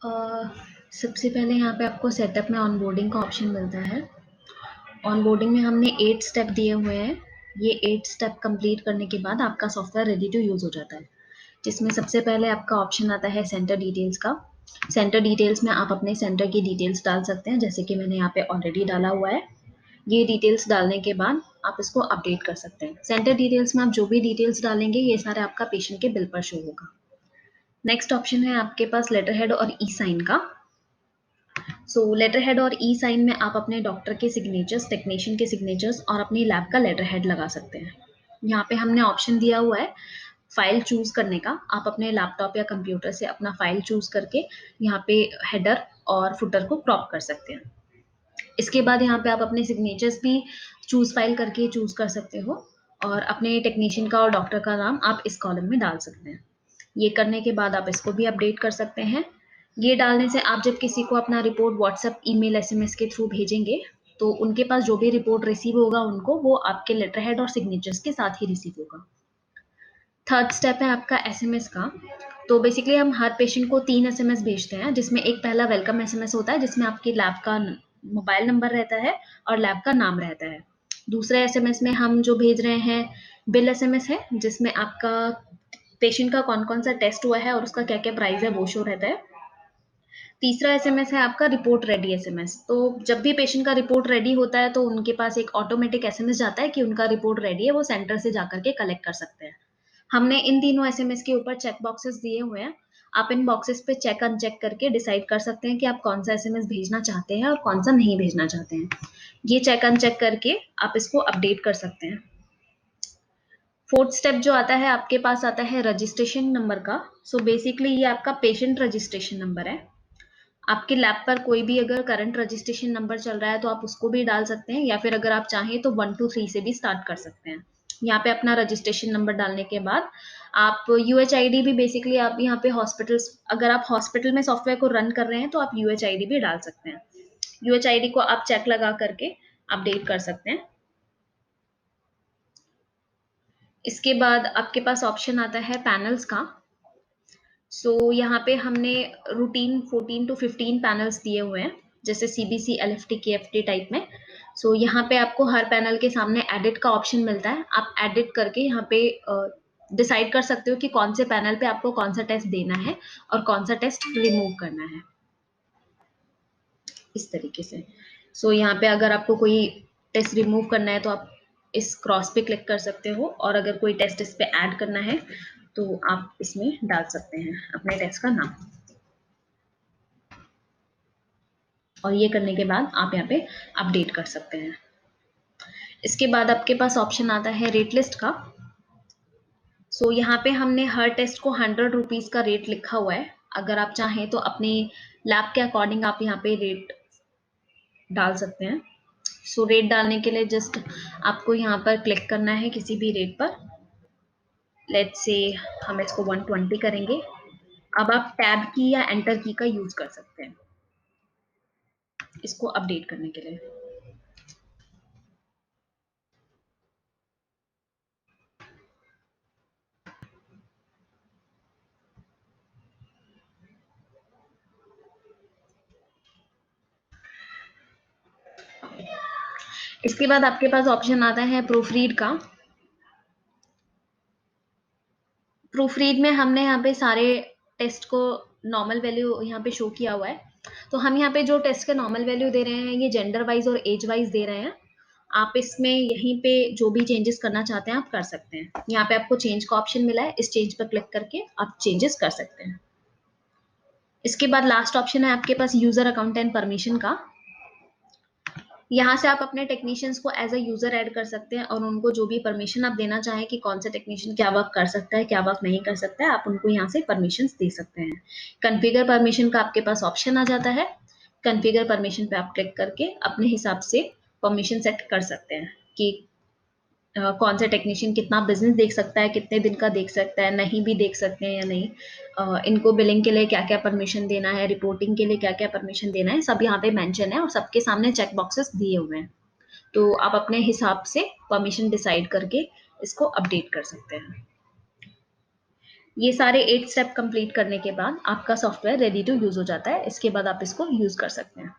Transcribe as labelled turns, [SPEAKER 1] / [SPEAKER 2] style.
[SPEAKER 1] अ, सबसे पहले यहाँ पे आपको सेटअप में ऑनबोर्डिंग का ऑप्शन मिलता है। ऑनबोर्डिंग में हमने 8 स्टेप दिए हुए हैं। ये 8 स्टेप कंप्लीट करने के बाद आपका सॉफ्टवेयर रेडी टू यूज़ हो जाता है, जिसमें सबसे पहले आपका ऑप्शन आता है सेंटर डिटेल्स का। सेंटर डिटेल्स में आप अपने सेंटर की डिटेल्स डाल सकते हैं, जैसे कि मैंने यहाँ पे ऑलरेडी डाला हुआ है। ये डिटेल्स डालने के बाद आप इसको अपडेट कर सकते हैं। सेंटर डिटेल्स में आप जो भी डिटेल्स डालेंगे ये सारे आपका पेशेंट के बिल पर शो होगा। नेक्स्ट ऑप्शन है आपके पास लेटर हेड और ई साइन का। सो लेटर हेड और ई साइन में आप अपने डॉक्टर के सिग्नेचर्स, टेक्नीशियन के सिग्नेचर्स और अपनी लैब का लेटर हेड लगा सकते हैं। यहाँ पे हमने ऑप्शन दिया हुआ है फाइल चूज करने का। आप अपने लैपटॉप या कंप्यूटर से अपना फाइल चूज करके यहाँ पे हेडर और फुटर को क्रॉप कर सकते हैं। इसके बाद यहाँ पे आप अपने सिग्नेचर्स भी चूज फाइल करके चूज कर सकते हो, और अपने टेक्नीशियन का और डॉक्टर का नाम आप इस कॉलम में डाल सकते हैं। ये करने के बाद आप इसको भी अपडेट कर सकते हैं। ये डालने से आप जब किसी को अपना रिपोर्ट व्हाट्सएप, ईमेल, एसएमएस के थ्रू भेजेंगे तो उनके पास जो भी रिपोर्ट रिसीव होगा उनको वो आपके लेटर हेड और सिग्नेचर्स के साथ ही रिसीव होगा। थर्ड स्टेप है आपका एसएमएस का। तो बेसिकली हम हर पेशेंट को 3 एसएमएस भेजते हैं, जिसमें एक पहला वेलकम एसएमएस होता है जिसमें आपकी लैब का मोबाइल नंबर रहता है और लैब का नाम रहता है। दूसरे एसएमएस में हम जो भेज रहे हैं बिल एसएमएस है, जिसमें आपका पेशेंट का कौन कौन सा टेस्ट हुआ है और उसका क्या क्या प्राइस है वो शो रहता है। तीसरा एसएमएस है आपका रिपोर्ट रेडी एसएमएस। तो जब भी पेशेंट का रिपोर्ट रेडी होता है तो उनके पास एक ऑटोमेटिक एसएमएस जाता है कि उनका रिपोर्ट रेडी है, वो सेंटर से जाकर के कलेक्ट कर सकते हैं। हमने इन तीनों एसएमएस के ऊपर चेक बॉक्सेस दिए हुए हैं। आप इन बॉक्सेस पे चेक अनचेक करके डिसाइड कर सकते हैं कि आप कौन सा एसएमएस भेजना चाहते हैं और कौन सा नहीं भेजना चाहते हैं। ये चेक अनचेक करके आप इसको अपडेट कर सकते हैं। फोर्थ स्टेप जो आता है आपके पास आता है रजिस्ट्रेशन नंबर का। सो बेसिकली ये आपका पेशेंट रजिस्ट्रेशन नंबर है। आपके लैब पर कोई भी अगर करंट रजिस्ट्रेशन नंबर चल रहा है तो आप उसको भी डाल सकते हैं, या फिर अगर आप चाहें तो 1 2 3 से भी स्टार्ट कर सकते हैं। यहाँ पे अपना रजिस्ट्रेशन नंबर डालने के बाद आप यूएचआईडी भी, बेसिकली आप यहाँ पे हॉस्पिटल्स, अगर आप हॉस्पिटल में सॉफ्टवेयर को रन कर रहे हैं तो आप यूएचआईडी भी डाल सकते हैं। यूएचआईडी को आप चेक लगा करके अपडेट कर सकते हैं। इसके बाद आपके पास ऑप्शन आता है पैनल्स का। यहाँ पे हमने रूटीन 14 to 15 पैनल्स दिए हुए हैं, जैसे सीबीसी, एलएफटी, केएफटी टाइप में। यहाँ पे आपको हर पैनल के सामने एडिट का ऑप्शन मिलता है। आप एडिट करके यहाँ पे डिसाइड कर सकते हो कि कौन से पैनल पे आपको कौन सा टेस्ट देना है और कौन सा टेस्ट रिमूव करना है, इस तरीके से। यहाँ पे अगर आपको कोई टेस्ट रिमूव करना है तो आप इस क्रॉस पे क्लिक कर सकते हो, और अगर कोई टेस्ट इस पे ऐड करना है तो आप इसमें डाल सकते हैं अपने टेस्ट का नाम। और ये करने के बाद आप यहाँ पे अपडेट कर सकते हैं। इसके बाद आपके पास ऑप्शन आता है रेट लिस्ट का। यहाँ पे हमने हर टेस्ट को 100 रुपीज का रेट लिखा हुआ है। अगर आप चाहें तो अपने लैब के अकॉर्डिंग आप यहाँ पे रेट डाल सकते हैं। रेट डालने के लिए जस्ट आपको यहाँ पर क्लिक करना है किसी भी रेट पर। लेट्स से हम इसको 120 करेंगे। अब आप टैब की या एंटर की का यूज कर सकते हैं इसको अपडेट करने के लिए। इसके बाद आपके पास ऑप्शन आता है प्रूफ रीड का। प्रूफ रीड में हमने यहाँ पे सारे टेस्ट को नॉर्मल वैल्यू यहाँ पे शो किया हुआ है। तो हम यहाँ पे जो टेस्ट के नॉर्मल वैल्यू दे रहे हैं ये जेंडर वाइज और एज वाइज दे रहे हैं। आप इसमें यहीं पे जो भी चेंजेस करना चाहते हैं आप कर सकते हैं। यहाँ पे आपको चेंज का ऑप्शन मिला है, इस चेंज पर क्लिक करके आप चेंजेस कर सकते हैं। इसके बाद लास्ट ऑप्शन है आपके पास यूजर अकाउंट एंड परमिशन का। यहाँ से आप अपने टेक्नीशियंस को एज अ यूजर ऐड कर सकते हैं, और उनको जो भी परमिशन आप देना चाहें कि कौन सा टेक्नीशियन क्या वर्क कर सकता है, क्या वर्क नहीं कर सकता है, आप उनको यहाँ से परमिशन दे सकते हैं। कॉन्फ़िगर परमिशन का आपके पास ऑप्शन आ जाता है। कॉन्फ़िगर परमिशन पे आप क्लिक करके अपने हिसाब से परमिशन सेट कर सकते हैं कि कौन सा टेक्नीशियन कितना बिजनेस देख सकता है, कितने दिन का देख सकता है, नहीं भी देख सकते हैं या नहीं, इनको बिलिंग के लिए क्या क्या परमिशन देना है, रिपोर्टिंग के लिए क्या क्या परमिशन देना है, सब यहाँ पे मेंशन है और सबके सामने चेक बॉक्सेस दिए हुए हैं। तो आप अपने हिसाब से परमिशन डिसाइड करके इसको अपडेट कर सकते हैं। ये सारे 8 स्टेप कंप्लीट करने के बाद आपका सॉफ्टवेयर रेडी टू यूज़ हो जाता है। इसके बाद आप इसको यूज़ कर सकते हैं।